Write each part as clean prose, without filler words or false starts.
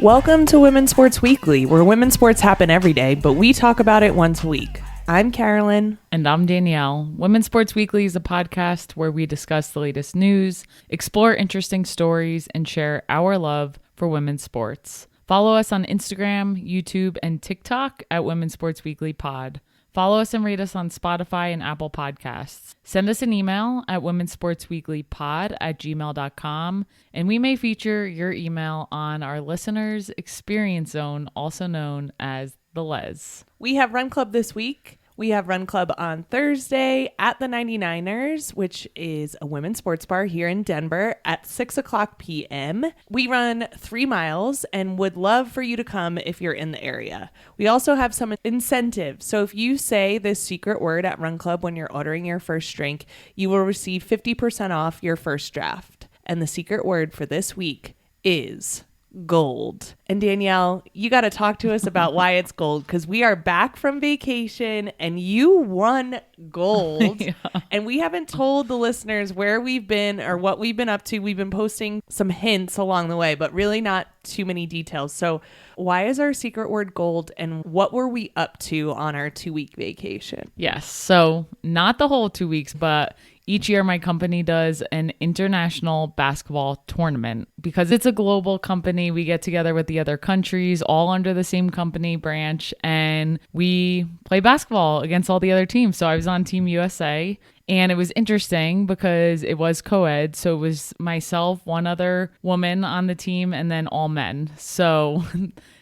Welcome to Women's Sports Weekly, where women's sports happen every day, but we talk about it once a week. I'm Carolyn. And I'm Danielle. Women's Sports Weekly is a podcast where we discuss the latest news, explore interesting stories, and share our love for women's sports. Follow us on Instagram, YouTube, and TikTok at WomensSportsWeeklyPod. Follow us and rate us on Spotify and Apple Podcasts. Send us an email at WomensSportsWeeklyPod@gmail.com, and we may feature your email on our Listeners Experience Zone, also known as the Les. We have Run Club this week. We have Run Club on Thursday at the 99ers, which is a women's sports bar here in Denver at 6 o'clock p.m. We run 3 miles and would love for you to come if you're in the area. We also have some incentives. So if you say this secret word at Run Club when you're ordering your first drink, you will receive 50% off your first draft. And the secret word for this week is gold. And Danielle, you got to talk to us about why it's gold, because we are back from vacation and you won gold. Yeah. And we haven't told the listeners where we've been or what we've been up to. We've been posting some hints along the way, but really not too many details. So why is our secret word gold, and what were we up to on our 2-week vacation? Yes. So not the whole 2 weeks, but each year my company does an international basketball tournament. Because it's a global company, we get together with the other countries all under the same company branch, and we play basketball against all the other teams. So I was on Team USA, and it was interesting because it was co-ed. So it was myself, one other woman on the team, and then all men. So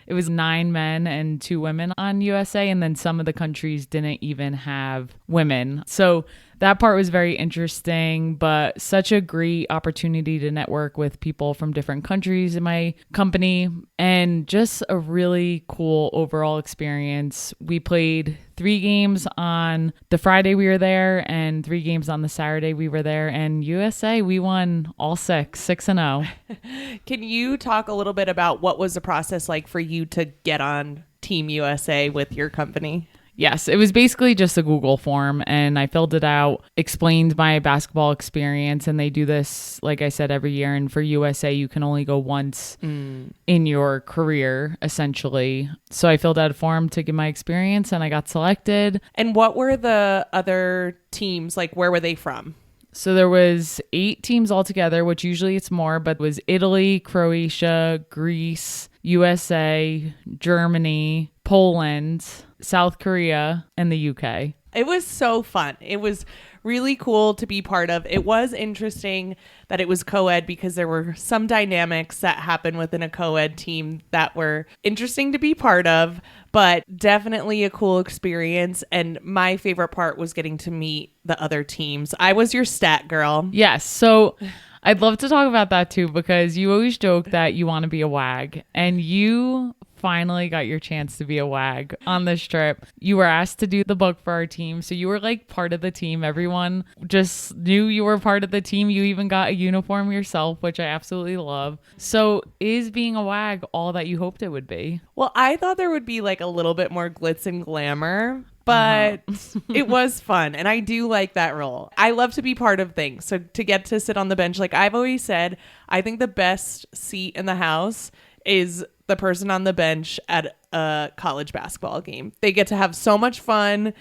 it was 9 men and 2 women on USA, and then some of the countries didn't even have women. So that part was very interesting, but such a great opportunity to network with people from different countries in my company, and just a really cool overall experience. We played 3 games on the Friday we were there and 3 games on the Saturday we were there, and USA, we won all 6-0. Can you talk a little bit about what was the process like for you to get on Team USA with your company? Yes, it was basically just a Google form, and I filled it out, explained my basketball experience, and they do this, like I said, every year. And for USA, you can only go once in your career, essentially. So I filled out a form to give my experience, and I got selected. And what were the other teams? Like, where were they from? So there was 8 teams altogether, which usually it's more, but it was Italy, Croatia, Greece, USA, Germany, Poland, South Korea, and the UK. It was so fun. It was really cool to be part of. It was interesting that it was co-ed because there were some dynamics that happened within a co-ed team that were interesting to be part of, but definitely a cool experience. And my favorite part was getting to meet the other teams. I was your stat girl. Yes. So I'd love to talk about that too, because you always joke that you want to be a WAG, and you finally got your chance to be a WAG on this trip. You were asked to do the book for our team, so you were like part of the team. Everyone just knew you were part of the team. You even got a uniform yourself, which I absolutely love. So is being a WAG all that you hoped it would be? Well, I thought there would be like a little bit more glitz and glamour, but it was fun. And I do like that role. I love to be part of things. So to get to sit on the bench, like I've always said, I think the best seat in the house is the person on the bench at a college basketball game. They get to have so much fun.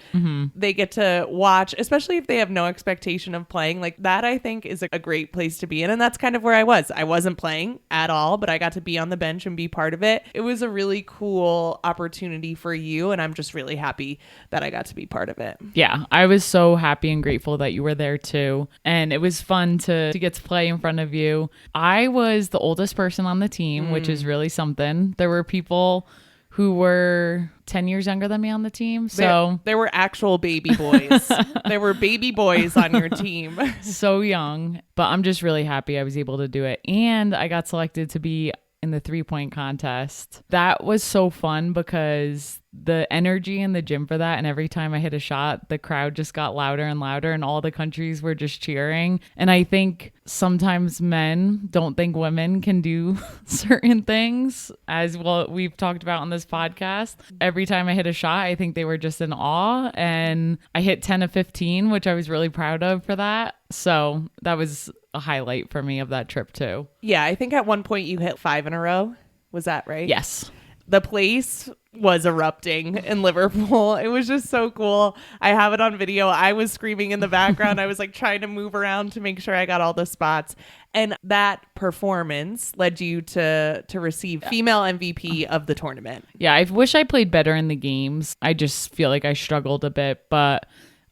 They get to watch, especially if they have no expectation of playing. Like that, I think, is a great place to be in. And that's kind of where I was. I wasn't playing at all, but I got to be on the bench and be part of it. It was a really cool opportunity for you. And I'm just really happy that I got to be part of it. Yeah, I was so happy and grateful that you were there too. And it was fun to get to play in front of you. I was the oldest person on the team, which is really something. There were people who were 10 years younger than me on the team. So there were actual baby boys. There were baby boys on your team. So young. But I'm just really happy I was able to do it. And I got selected to be in the 3-point contest. That was so fun because the energy in the gym for that, and every time I hit a shot, the crowd just got louder and louder, and all the countries were just cheering. And I think sometimes men don't think women can do certain things, as well we've talked about on this podcast. Every time I hit a shot, I think they were just in awe, and I hit 10 of 15, which I was really proud of for that. So that was a highlight for me of that trip too. Yeah, I think at one point you hit 5 in a row. Was that right? Yes. The place was erupting in Liverpool. It was just so cool. I have it on video. I was screaming in the background. I was like trying to move around to make sure I got all the spots. And that performance led you to receive female MVP of the tournament. Yeah, I wish I played better in the games. I just feel like I struggled a bit, but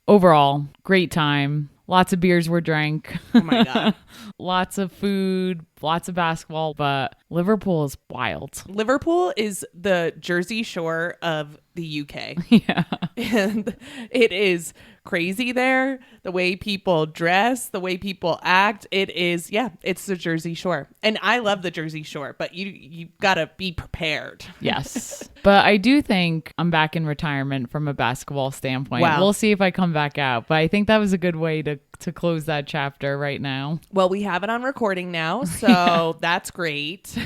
overall, great time. Lots of beers were drank. Oh my God. Lots of food, lots of basketball, but Liverpool is wild. Liverpool is the Jersey Shore of the UK. Yeah. And it is crazy there. The way people dress, the way people act. It's the Jersey Shore. And I love the Jersey Shore, but you gotta be prepared. Yes. But I do think I'm back in retirement from a basketball standpoint. Wow. We'll see if I come back out. But I think that was a good way to close that chapter right now. Well, we have it on recording now, so that's great.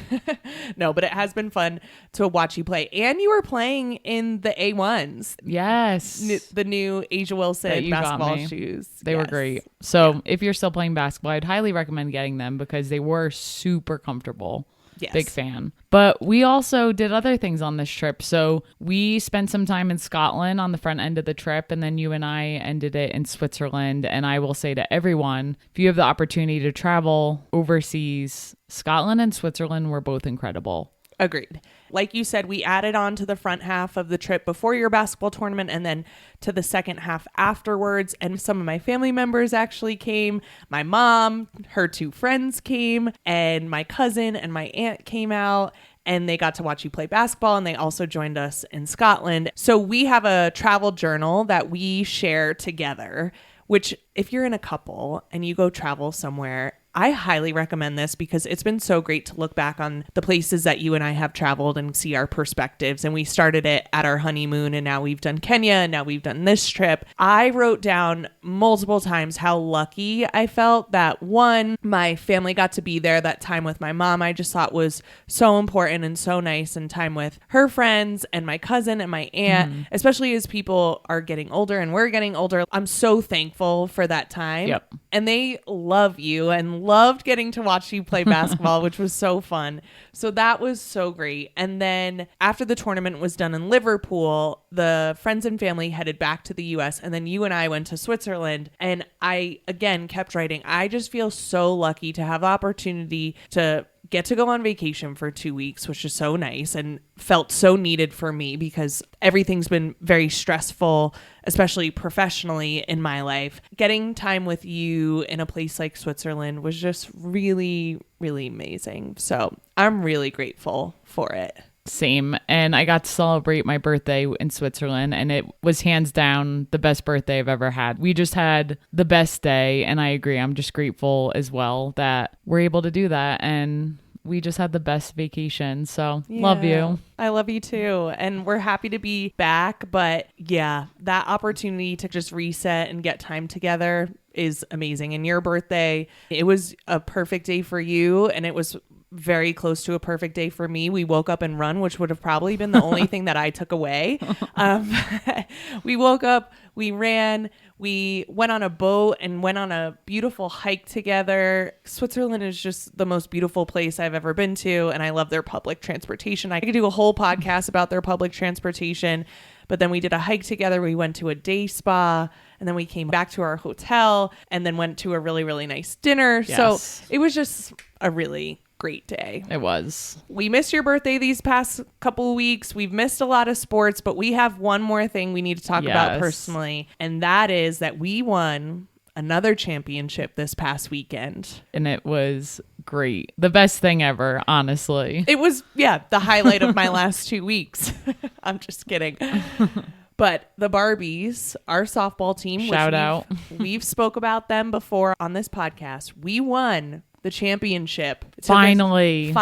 No, but it has been fun to watch you play. And you were playing in the A1s. Yes. The new Asia Wilson basketball shoes. They were great. So if you're still playing basketball, I'd highly recommend getting them because they were super comfortable. Yes. Big fan. But we also did other things on this trip. So we spent some time in Scotland on the front end of the trip, and then you and I ended it in Switzerland. And I will say to everyone, if you have the opportunity to travel overseas, Scotland and Switzerland were both incredible. Agreed. Like you said, we added on to the front half of the trip before your basketball tournament and then to the second half afterwards. And some of my family members actually came. My mom, her two friends came, and my cousin and my aunt came out. And they got to watch you play basketball, and they also joined us in Scotland. So we have a travel journal that we share together, which if you're in a couple and you go travel somewhere, I highly recommend this because it's been so great to look back on the places that you and I have traveled and see our perspectives. And we started it at our honeymoon, and now we've done Kenya, and now we've done this trip. I wrote down multiple times how lucky I felt that, one, my family got to be there. That time with my mom, I just thought was so important and so nice, and time with her friends and my cousin and my aunt, especially as people are getting older and we're getting older. I'm so thankful for that time. Yep. And they love you and loved getting to watch you play basketball, which was so fun. So that was so great. And then after the tournament was done in Liverpool, the friends and family headed back to the US, and then you and I went to Switzerland. And I, again, kept writing, I just feel so lucky to have the opportunity to get to go on vacation for 2 weeks, which is so nice and felt so needed for me because everything's been very stressful, especially professionally in my life. Getting time with you in a place like Switzerland was just really, really amazing. So I'm really grateful for it. Same. And I got to celebrate my birthday in Switzerland, and it was hands down the best birthday I've ever had. We just had the best day, and I agree. I'm just grateful as well that we're able to do that, and we just had the best vacation. So love you. I love you too. And we're happy to be back. But yeah, that opportunity to just reset and get time together is amazing. And your birthday, it was a perfect day for you, and it was very close to a perfect day for me. We woke up and run, which would have probably been the only thing that I took away. We woke up, we ran, we went on a boat and went on a beautiful hike together. Switzerland is just the most beautiful place I've ever been to, and I love their public transportation. I could do a whole podcast about their public transportation, but then we did a hike together. We went to a day spa, and then we came back to our hotel and then went to a really, really nice dinner. Yes. So it was just a really great day. It was. We missed your birthday these past couple of weeks. We've missed a lot of sports, but we have one more thing we need to talk about personally, and that is that we won another championship this past weekend. And it was great. The best thing ever, honestly. It was, the highlight of my last 2 weeks. I'm just kidding. But the Barbies, our softball team, shout out. We've spoke about them before on this podcast. We won the championship. Finally.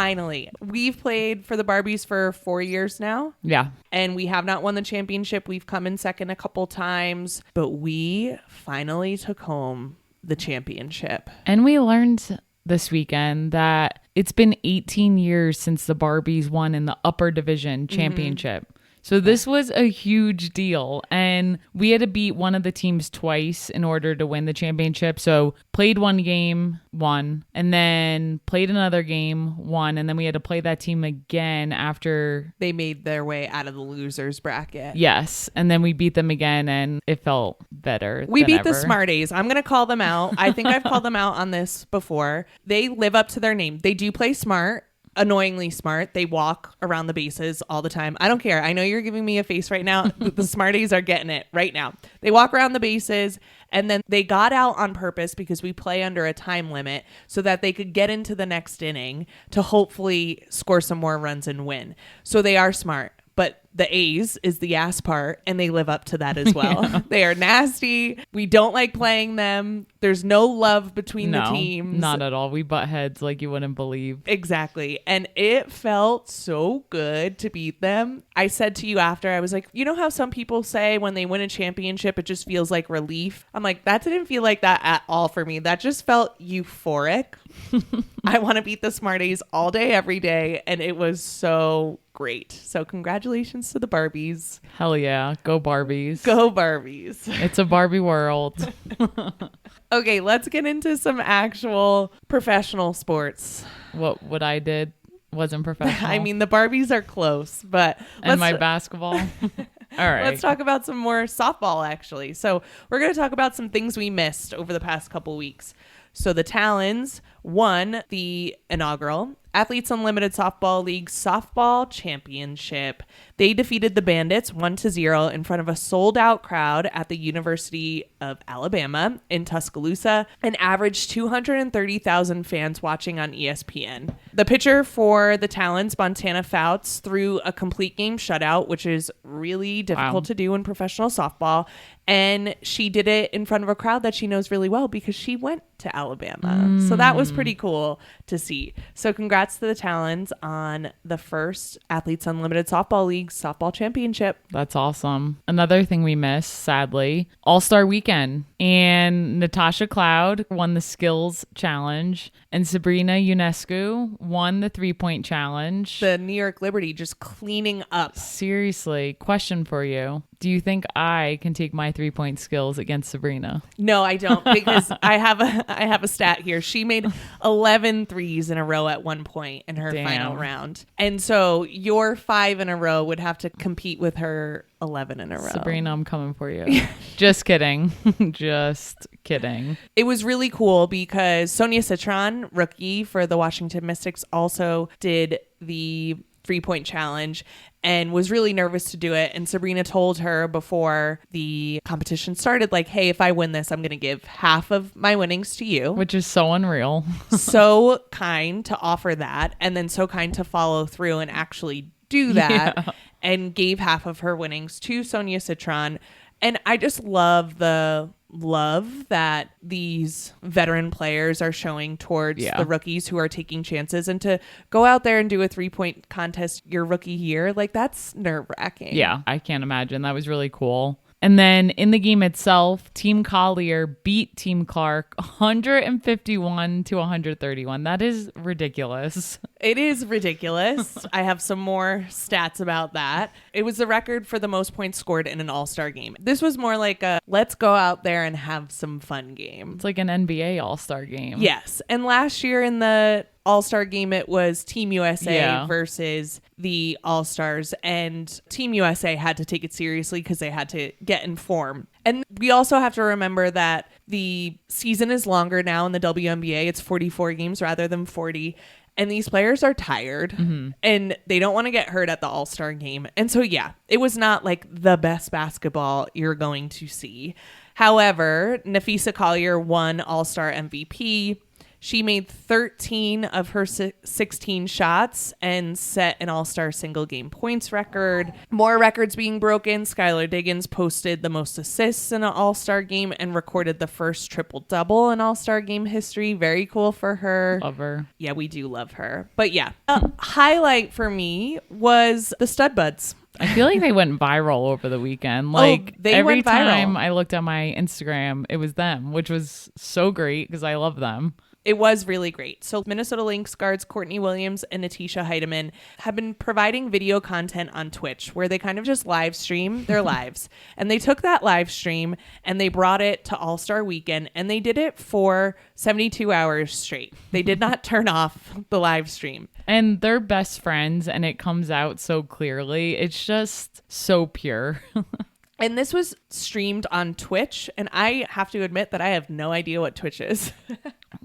We've played for the Barbies for 4 years now. Yeah. And we have not won the championship. We've come in second a couple times, but we finally took home the championship. And we learned this weekend that it's been 18 years since the Barbies won in the upper division championship. So this was a huge deal. And we had to beat one of the teams twice in order to win the championship. So played one game, won, and then played another game, won. And then we had to play that team again after they made their way out of the losers bracket. Yes. And then we beat them again and it felt better. We beat ever. the Smarties. I'm going to call them out. I think I've called them out on this before. They live up to their name. They do play smart. Annoyingly smart. They walk around the bases all the time. I don't care. I know you're giving me a face right now. The Smarties are getting it right now. They walk around the bases, and then they got out on purpose because we play under a time limit so that they could get into the next inning to hopefully score some more runs and win. So they are smart. But the A's is the ass part, and they live up to that as well. Yeah. They are nasty. We don't like playing them. There's no love between the teams. Not at all. We butt heads like you wouldn't believe. Exactly. And it felt so good to beat them. I said to you after, I was like, you know how some people say when they win a championship, it just feels like relief? I'm like, that didn't feel like that at all for me. That just felt euphoric. I want to beat the Smarties all day, every day. And it was so great. So congratulations to the Barbies. Hell yeah. Go Barbies. Go Barbies. It's a Barbie world. Okay, let's get into some actual professional sports. What I did wasn't professional. I mean, the Barbies are close, but and my basketball. All right. Let's talk about some more softball, actually. So we're going to talk about some things we missed over the past couple weeks. So the Talons won the inaugural Athletes Unlimited Softball League Softball Championship. They defeated the Bandits 1-0 in front of a sold-out crowd at the University of Alabama in Tuscaloosa and averaged 230,000 fans watching on ESPN. The pitcher for the Talons, Montana Fouts, threw a complete game shutout, which is really difficult to do in professional softball. And she did it in front of a crowd that she knows really well because she went to Alabama. So that was pretty cool to see. So congrats to the Talons on the first Athletes Unlimited Softball League Softball Championship. That's awesome. Another thing we missed, sadly, All-Star Weekend. And Natasha Cloud won the skills challenge. And Sabrina Ionescu won the 3-point challenge. The New York Liberty just cleaning up. Seriously, question for you. Do you think I can take my 3-point skills against Sabrina? No, I don't, because I have a stat here. She made 11 threes in a row at one point in her final round. And so your 5 in a row would have to compete with her 11 in a row. Sabrina, I'm coming for you. Just kidding. Just kidding. It was really cool because Sonia Citron, rookie for the Washington Mystics, also did the 3-point challenge and was really nervous to do it. And Sabrina told her before the competition started, like, hey, if I win this, I'm going to give half of my winnings to you. Which is so unreal. So kind to offer that, and then so kind to follow through and actually do that, and gave half of her winnings to Sonia Citron. And I just love the love that these veteran players are showing towards the rookies who are taking chances, and to go out there and do a 3-point contest your rookie year, like, that's nerve-wracking. Yeah, I can't imagine. That was really cool. And then in the game itself, Team Collier beat Team Clark 151-131. That is ridiculous. It is ridiculous. I have some more stats about that. It was the record for the most points scored in an all-star game. This was more like a let's go out there and have some fun game. It's like an NBA all-star game. Yes. And last year in the all-star game, it was Team USA versus the All-Stars, and Team USA had to take it seriously because they had to get in form. And we also have to remember that the season is longer now in the WNBA. It's 44 games rather than 40. And these players are tired and they don't want to get hurt at the All-Star game. And so, yeah, it was not like the best basketball you're going to see. However, Nafisa Collier won All-Star MVP. She made 13 of her 16 shots and set an all-star single game points record. More records being broken. Skylar Diggins posted the most assists in an all-star game and recorded the first triple-double in all-star game history. Very cool for her. Love her. Yeah, we do love her. But yeah, a highlight for me was the StudBudz. I feel like they went viral over the weekend. Like, every went viral. time I looked at my Instagram, it was them, which was so great because I love them. It was really great. So Minnesota Lynx guards Courtney Williams and Natisha Heidemann have been providing video content on Twitch where they kind of just live stream their lives. And they took that live stream and they brought it to All-Star Weekend, and they did it for 72 hours straight. They did not turn off the live stream. And they're best friends, and it comes out so clearly. It's just so pure. And this was streamed on Twitch, and I have to admit that I have no idea what Twitch is.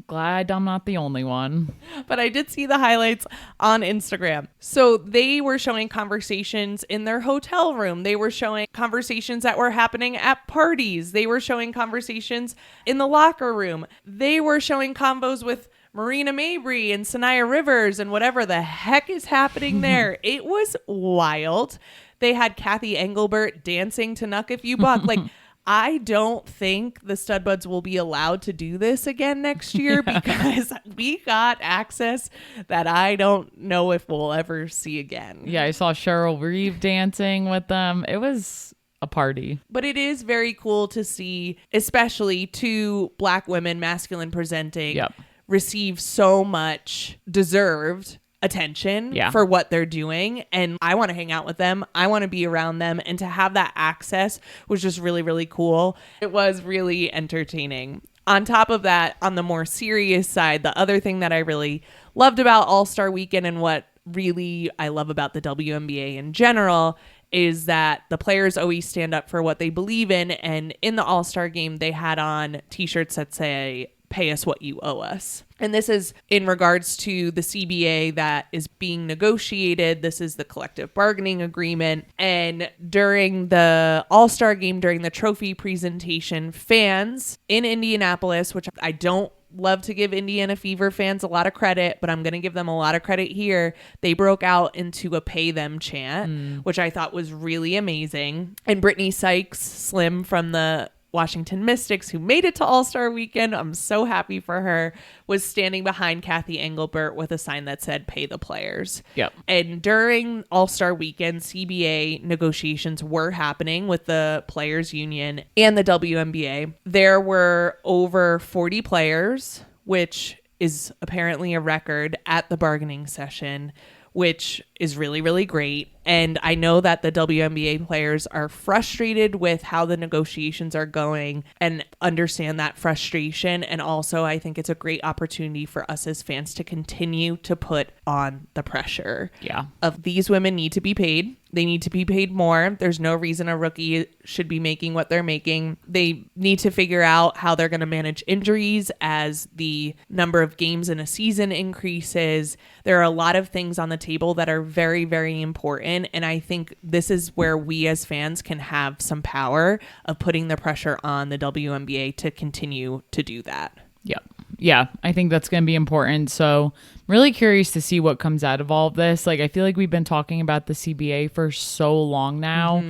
Glad I'm not the only one. But I did see the highlights on Instagram. So they were showing conversations in their hotel room. They were showing conversations that were happening at parties. They were showing conversations in the locker room. They were showing combos with Marina Mabry and Sanaya Rivers and whatever the heck is happening there. It was wild. They had Kathy Engelbert dancing to Knuck If You Buck. Like, I don't think the StudBudz will be allowed to do this again next year because we got access that I don't know if we'll ever see again. Yeah, I saw Cheryl Reeve dancing with them. It was a party. But it is very cool to see, especially two Black women, masculine presenting, receive so much deserved attention for what they're doing. And I want to hang out with them. I want to be around them. And to have that access was just really, really cool. It was really entertaining. On top of that, on the more serious side, the other thing that I really loved about All-Star Weekend and what really I love about the WNBA in general is that the players always stand up for what they believe in. And in the All-Star game, they had on t-shirts that say, "Pay us what you owe us." And this is in regards to the CBA that is being negotiated. This is the collective bargaining agreement. And during the All-Star game, during the trophy presentation, fans in Indianapolis, which I don't love to give Indiana Fever fans a lot of credit, but I'm going to give them a lot of credit here. They broke out into a pay them chant, which I thought was really amazing. And Brittany Sykes, Slim from the Washington Mystics, who made it to All-Star Weekend, I'm so happy for her, was standing behind Kathy Engelbert with a sign that said, "Pay the players." Yep. And during All-Star Weekend, CBA negotiations were happening with the Players Union and the WNBA. There were over 40 players, which is apparently a record at the bargaining session, which is really, really great. And I know that the WNBA players are frustrated with how the negotiations are going and understand that frustration. And also, I think it's a great opportunity for us as fans to continue to put on the pressure. Yeah. Of these women need to be paid. They need to be paid more. There's no reason a rookie should be making what they're making. They need to figure out how they're going to manage injuries as the number of games in a season increases. There are a lot of things on the table that are very, very important. And I think this is where we as fans can have some power of putting the pressure on the WNBA to continue to do that. Yep. Yeah, I think that's going to be important. So I'm really curious to see what comes out of all of this. Like, I feel like we've been talking about the CBA for so long now,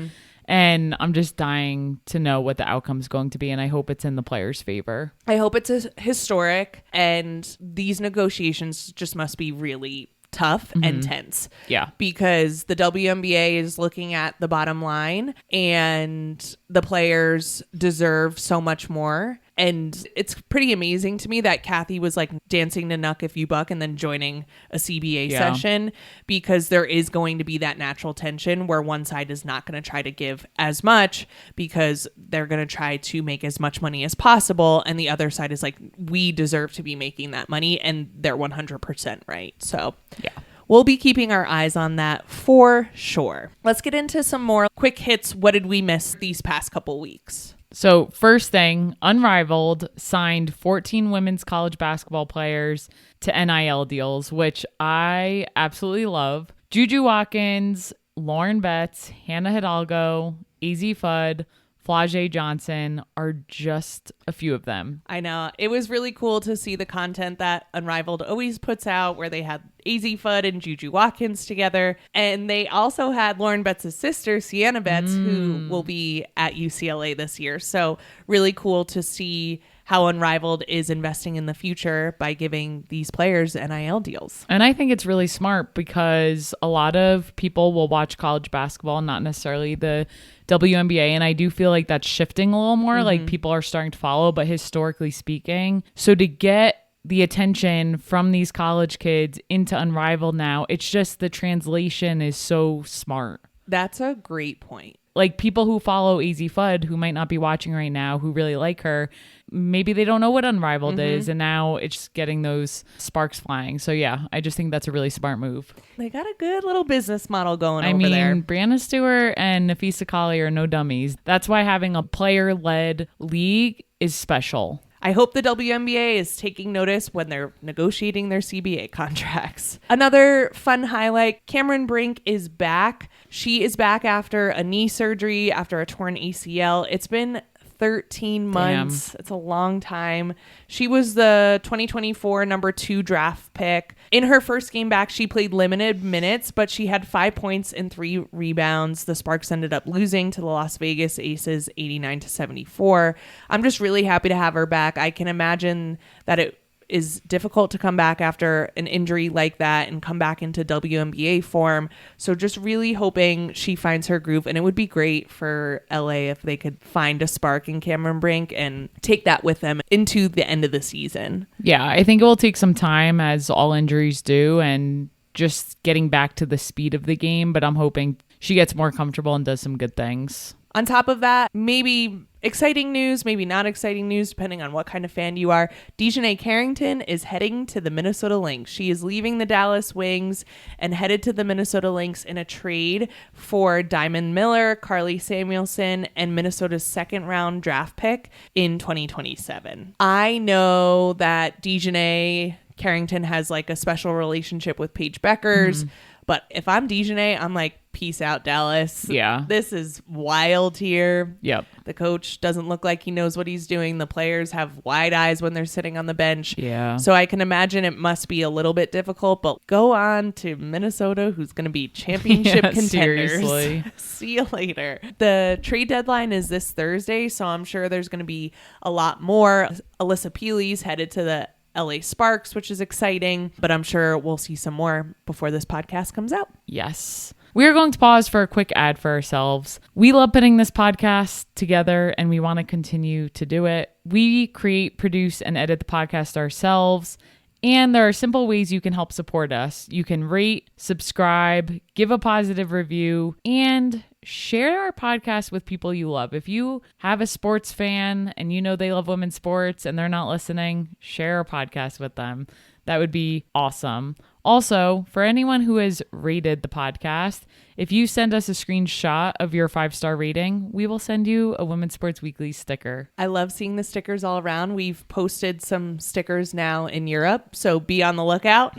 and I'm just dying to know what the outcome is going to be. And I hope it's in the players' favor. I hope it's historic, and these negotiations just must be really tough and tense. Yeah. Because the WNBA is looking at the bottom line, and the players deserve so much more. And it's pretty amazing to me that Kathy was like dancing to Knuck If You Buck and then joining a CBA session, because there is going to be that natural tension where one side is not going to try to give as much because they're going to try to make as much money as possible. And the other side is like, we deserve to be making that money, and they're 100% right. So yeah. We'll be keeping our eyes on that for sure. Let's get into some more quick hits. What did we miss these past couple weeks? So first thing, Unrivaled signed 14 women's college basketball players to NIL deals, which I absolutely love. Juju Watkins, Lauren Betts, Hannah Hidalgo, AZ Fudd, Flau'jae Johnson are just a few of them. I know. It was really cool to see the content that Unrivaled always puts out, where they had AZ Fudd and Juju Watkins together. And they also had Lauren Betts' sister, Sienna Betts, who will be at UCLA this year. So really cool to see how Unrivaled is investing in the future by giving these players NIL deals. And I think it's really smart because a lot of people will watch college basketball, not necessarily the WNBA. And I do feel like that's shifting a little more. Like, people are starting to follow, but historically speaking, so to get the attention from these college kids into Unrivaled now. It's just the translation is so smart. That's a great point. Like people who follow AZ Fudd who might not be watching right now, who really like her, maybe they don't know what Unrivaled is, and now it's getting those sparks flying. So yeah, I just think that's a really smart move. They got a good little business model going over there. I mean, Brianna Stewart and Nafisa Colley are no dummies. That's why having a player-led league is special. I hope the WNBA is taking notice when they're negotiating their CBA contracts. Another fun highlight, Cameron Brink is back. She is back after a knee surgery, after a torn ACL. It's been 13 months. Damn. It's a long time. She was the 2024 number 2 draft pick. In her first game back, she played limited minutes, but she had 5 points and 3 rebounds. The Sparks ended up losing to the Las Vegas Aces 89-74. I'm just really happy to have her back. I can imagine that it is difficult to come back after an injury like that and come back into WNBA form. So just really hoping she finds her groove. And it would be great for LA if they could find a spark in Cameron Brink and take that with them into the end of the season. Yeah, I think it will take some time, as all injuries do, and just getting back to the speed of the game. But I'm hoping she gets more comfortable and does some good things. On top of that, maybe exciting news, maybe not exciting news, depending on what kind of fan you are. Dejanay Carrington is heading to the Minnesota Lynx. She is leaving the Dallas Wings and headed to the Minnesota Lynx in a trade for Diamond Miller, Carly Samuelson, and Minnesota's second-round draft pick in 2027. I know that Dejanay Carrington has like a special relationship with Paige Beckers, but if I'm Dejanay, I'm like, peace out, Dallas. Yeah. This is wild here. Yep. The coach doesn't look like he knows what he's doing. The players have wide eyes when they're sitting on the bench. Yeah. So I can imagine it must be a little bit difficult, but go on to Minnesota, who's going to be championship contenders. Seriously. See you later. The trade deadline is this Thursday, so I'm sure there's going to be a lot more. Alyssa Peely's headed to the LA Sparks, which is exciting, but I'm sure we'll see some more before this podcast comes out. Yes. We are going to pause for a quick ad for ourselves. We love putting this podcast together and we want to continue to do it. We create, produce, and edit the podcast ourselves. And there are simple ways you can help support us. You can rate, subscribe, give a positive review, and share our podcast with people you love. If you have a sports fan and you know they love women's sports and they're not listening, share our podcast with them. That would be awesome. Also, for anyone who has rated the podcast, if you send us a screenshot of your 5-star rating, we will send you a Women's Sports Weekly sticker. I love seeing the stickers all around. We've posted some stickers now in Europe, so be on the lookout.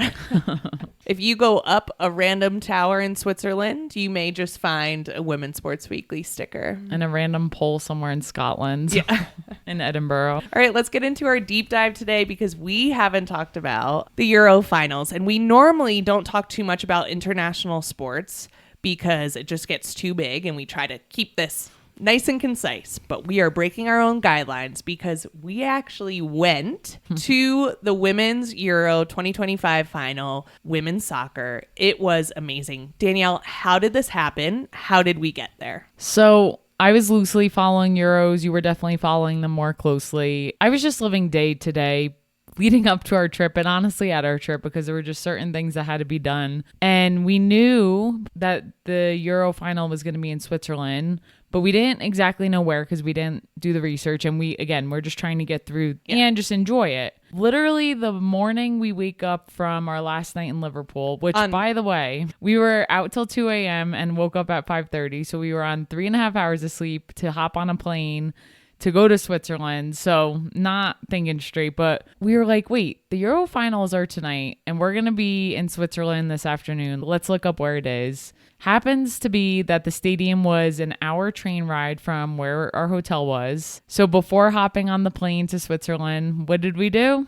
If you go up a random tower in Switzerland, you may just find a Women's Sports Weekly sticker. And a random pole somewhere in Scotland. Yeah. In Edinburgh. All right, let's get into our deep dive today because we haven't talked about the Euro finals. And we normally don't talk too much about international sports because it just gets too big and we try to keep this nice and concise, but we are breaking our own guidelines because we actually went to the Women's Euro 2025 final, women's soccer. It was amazing. Danielle, how did this happen? How did we get there? So I was loosely following Euros. You were definitely following them more closely. I was just living day to day leading up to our trip and honestly at our trip because there were just certain things that had to be done. And we knew that the Euro final was going to be in Switzerland, but we didn't exactly know where because we didn't do the research. And we're just trying to get through and just enjoy it. Literally the morning we wake up from our last night in Liverpool, which by the way, we were out till 2 a.m. and woke up at 5:30. So we were on 3.5 hours of sleep to hop on a plane to go to Switzerland. So not thinking straight, but we were like, wait, the Euro finals are tonight and we're going to be in Switzerland this afternoon. Let's look up where it is. Happens to be that the stadium was an hour train ride from where our hotel was. So before hopping on the plane to Switzerland, what did we do?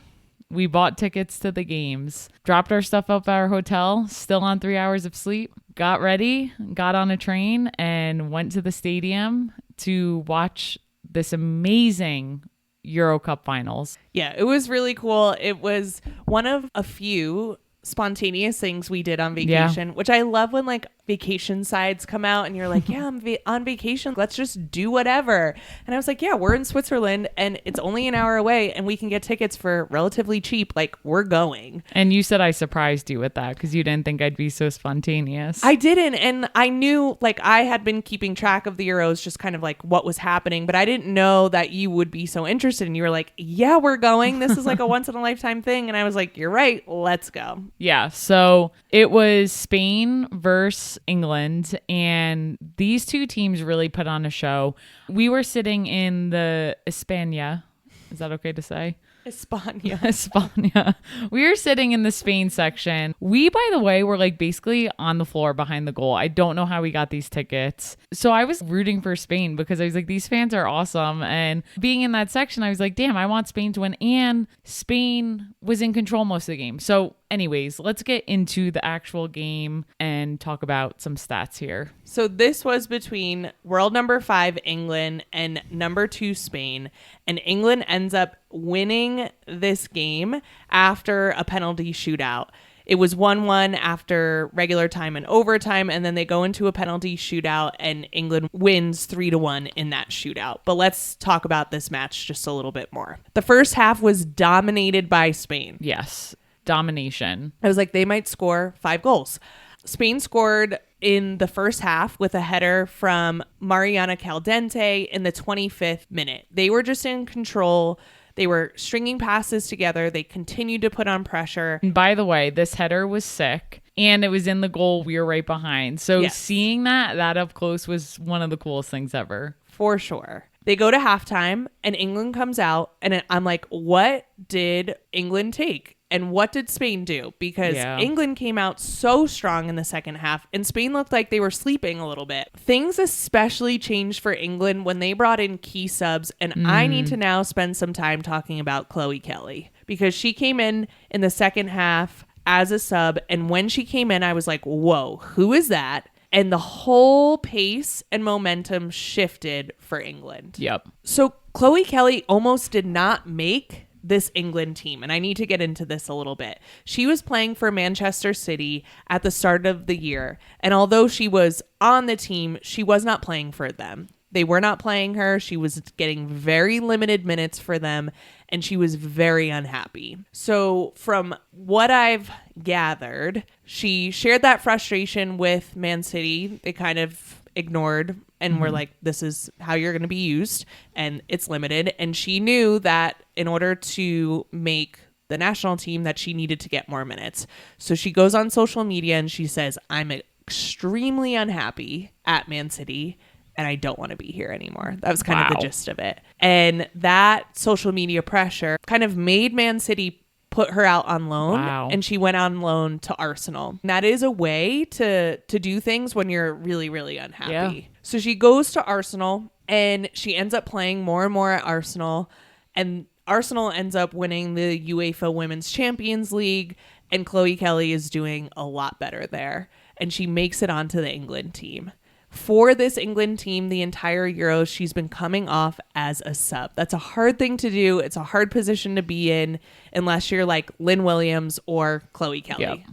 We bought tickets to the games, dropped our stuff up at our hotel, still on 3 hours of sleep, got ready, got on a train and went to the stadium to watch this amazing Euro Cup finals. Yeah, it was really cool. It was one of a few spontaneous things we did on vacation, which I love when like vacation sides come out and you're like, yeah, I'm on vacation. Let's just do whatever. And I was like, yeah, we're in Switzerland and it's only an hour away and we can get tickets for relatively cheap. Like, we're going. And you said I surprised you with that because you didn't think I'd be so spontaneous. I didn't. And I knew, like, I had been keeping track of the Euros, just kind of like what was happening, but I didn't know that you would be so interested. And you were like, yeah, we're going. This is like a once in a lifetime thing. And I was like, you're right. Let's go. Yeah. So it was Spain versus England, and these two teams really put on a show. We were sitting in the España. Is that okay to say? España. We were sitting in the Spain section. We, by the way, were like basically on the floor behind the goal. I don't know how we got these tickets. So I was rooting for Spain because I was like, these fans are awesome. And being in that section, I was like, damn, I want Spain to win. And Spain was in control most of the game. So anyways, let's get into the actual game and talk about some stats here. So this was between world number 5 England and number 2 Spain, and England ends up winning this game after a penalty shootout. It was 1-1 after regular time and overtime, and then they go into a penalty shootout and England wins 3-1 in that shootout. But let's talk about this match just a little bit more. The first half was dominated by Spain. Yes. Domination. I was like, they might score 5 goals. Spain scored in the first half with a header from Mariana Caldente in the 25th minute. They were just in control. They were stringing passes together. They continued to put on pressure. And by the way, this header was sick and it was in the goal. We were right behind. So yes. Seeing that up close was one of the coolest things ever. For sure. They go to halftime and England comes out and I'm like, what did England take? And what did Spain do? Because England came out so strong in the second half and Spain looked like they were sleeping a little bit. Things especially changed for England when they brought in key subs. And I need to now spend some time talking about Chloe Kelly because she came in the second half as a sub. And when she came in, I was like, whoa, who is that? And the whole pace and momentum shifted for England. Yep. So Chloe Kelly almost did not make this England team. And I need to get into this a little bit. She was playing for Manchester City at the start of the year. And although she was on the team, she was not playing for them. They were not playing her. She was getting very limited minutes for them. And she was very unhappy. So from what I've gathered, she shared that frustration with Man City. They kind of ignored and were like, this is how you're going to be used and it's limited. And she knew that in order to make the national team that she needed to get more minutes. So she goes on social media and she says, I'm extremely unhappy at Man City and I don't want to be here anymore. That was kind of the gist of it. And that social media pressure kind of made Man City put her out on loan. And she went on loan to Arsenal. And that is a way to do things when you're really, really unhappy. Yeah. So she goes to Arsenal and she ends up playing more and more at Arsenal. And Arsenal ends up winning the UEFA Women's Champions League. And Chloe Kelly is doing a lot better there. And she makes it onto the England team. For this England team, the entire Euros, she's been coming off as a sub. That's a hard thing to do. It's a hard position to be in unless you're like Lynn Williams or Chloe Kelly.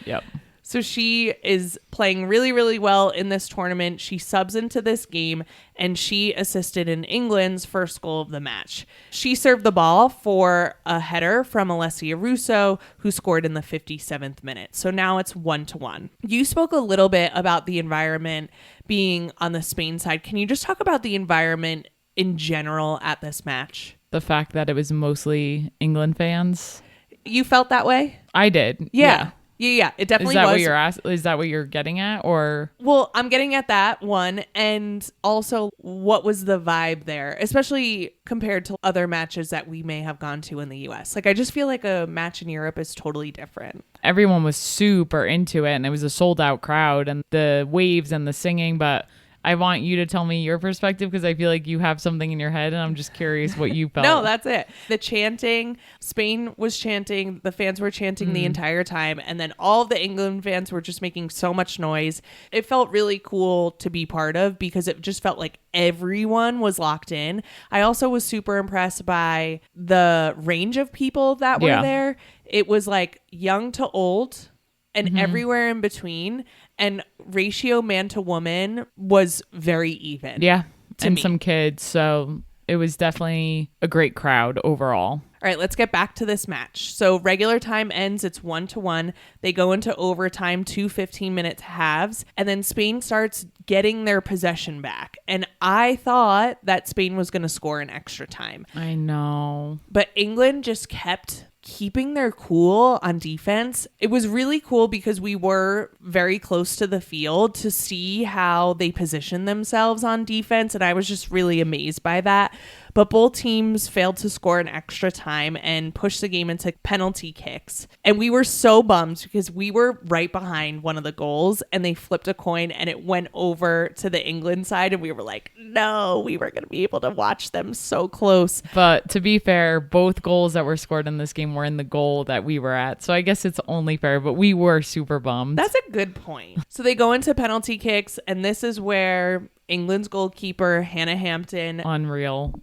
Yep. So she is playing really, really well in this tournament. She subs into this game and she assisted in England's first goal of the match. She served the ball for a header from Alessia Russo, who scored in the 57th minute. So now it's 1-1. You spoke a little bit about the environment being on the Spain side. Can you just talk about the environment in general at this match? The fact that it was mostly England fans. You felt that way? I did. Yeah. Yeah, it definitely was. Is that what you're getting at, or? Well, I'm getting at that one, and also what was the vibe there, especially compared to other matches that we may have gone to in the U.S. Like, I just feel like a match in Europe is totally different. Everyone was super into it, and it was a sold-out crowd, and the waves and the singing, but I want you to tell me your perspective because I feel like you have something in your head and I'm just curious what you felt. No, that's it. The chanting, Spain was chanting, the fans were chanting the entire time, and then all of the England fans were just making so much noise. It felt really cool to be part of because it just felt like everyone was locked in. I also was super impressed by the range of people that were there. It was like young to old and everywhere in between. and ratio man to woman was very even. Yeah. And me. some kids. So it was definitely a great crowd overall. All right, let's get back to this match. So regular time ends, it's 1-1. They go into overtime, 2 15-minute halves, and then Spain starts getting their possession back. And I thought that Spain was going to score in extra time. I know. But England just kept keeping their cool on defense. It was really cool because we were very close to the field to see how they positioned themselves on defense, and I was just really amazed by that. But both teams failed to score in extra time and pushed the game into penalty kicks. And we were so bummed because we were right behind one of the goals and they flipped a coin and it went over to the England side. And we were like, no, we were going to be able to watch them so close. But to be fair, both goals that were scored in this game were in the goal that we were at. So I guess it's only fair, but we were super bummed. That's a good point. So they go into penalty kicks, and this is where England's goalkeeper, Hannah Hampton. Unreal.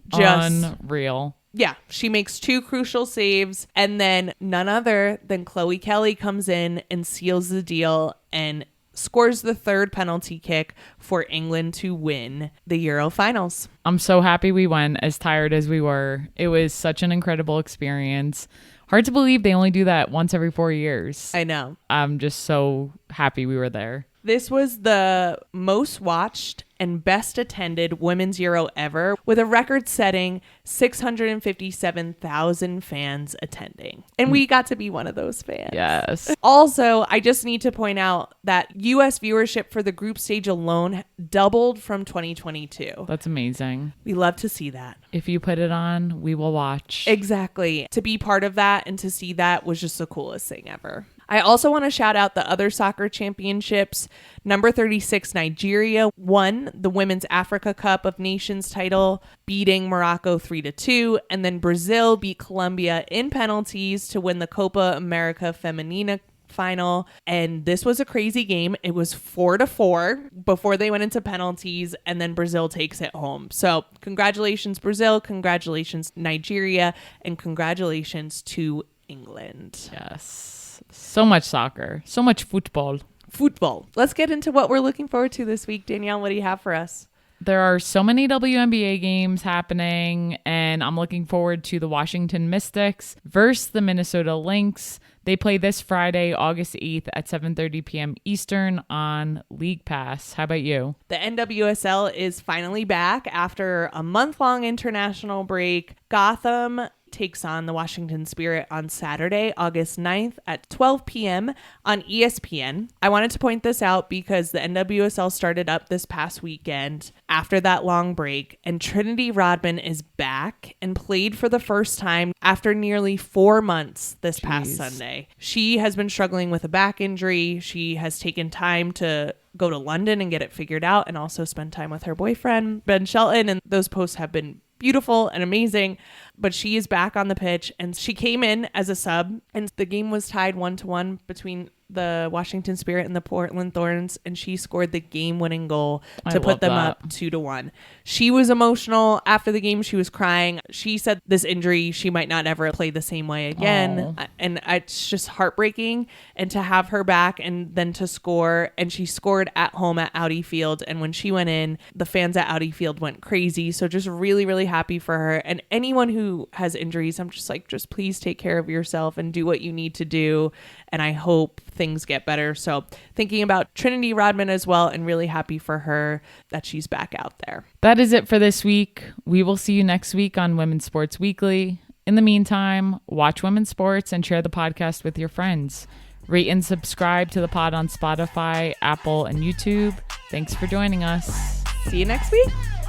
Yeah, she makes 2 crucial saves, and then none other than Chloe Kelly comes in and seals the deal and scores the 3rd penalty kick for England to win the Euro finals. I'm so happy we went, as tired as we were. It was such an incredible experience. Hard to believe they only do that once every 4 years. I know. I'm just so happy we were there. This was the most watched and best attended Women's Euro ever, with a record-setting 657,000 fans attending. And we got to be one of those fans. Yes. Also, I just need to point out that U.S. viewership for the group stage alone doubled from 2022. That's amazing. We love to see that. If you put it on, we will watch. Exactly. To be part of that and to see that was just the coolest thing ever. I also want to shout out the other soccer championships. Number 36, Nigeria won the Women's Africa Cup of Nations title, beating Morocco 3-2. And then Brazil beat Colombia in penalties to win the Copa America Femenina final. And this was a crazy game. It was 4-4 before they went into penalties, and then Brazil takes it home. So congratulations, Brazil. Congratulations, Nigeria. And congratulations to England. Yes. So much soccer, so much football. Let's get into what we're looking forward to this week. Danielle, what do you have for us? There are so many WNBA games happening, and I'm looking forward to the Washington Mystics versus the Minnesota Lynx. They play this Friday, August 8th at 7:30 p.m. Eastern on League Pass. How about you? The NWSL is finally back after a month-long international break. Gotham takes on the Washington Spirit on Saturday, August 9th at 12 p.m. on ESPN. I wanted to point this out because the NWSL started up this past weekend after that long break, and Trinity Rodman is back and played for the first time after nearly 4 months this past Sunday. She has been struggling with a back injury. She has taken time to go to London and get it figured out, and also spend time with her boyfriend, Ben Shelton, and those posts have been beautiful and amazing. But she is back on the pitch, and she came in as a sub, and the game was tied 1-1 between the Washington Spirit and the Portland Thorns, and she scored the game-winning goal to put them up 2-1. She was emotional after the game. She was crying. She said this injury, she might not ever play the same way again. And it's just heartbreaking. And to have her back and then to score, and she scored at home at Audi Field. And when she went in, the fans at Audi Field went crazy. So just really, really happy for her. And anyone who has injuries, I'm just like, just please take care of yourself and do what you need to do. And I hope things get better. So thinking about Trinity Rodman as well, and really happy for her that she's back out there. That is it for this week. We will see you next week on Women's Sports Weekly. In the meantime, watch women's sports and share the podcast with your friends. Rate and subscribe to the pod on Spotify, Apple, and YouTube. Thanks for joining us. See you next week.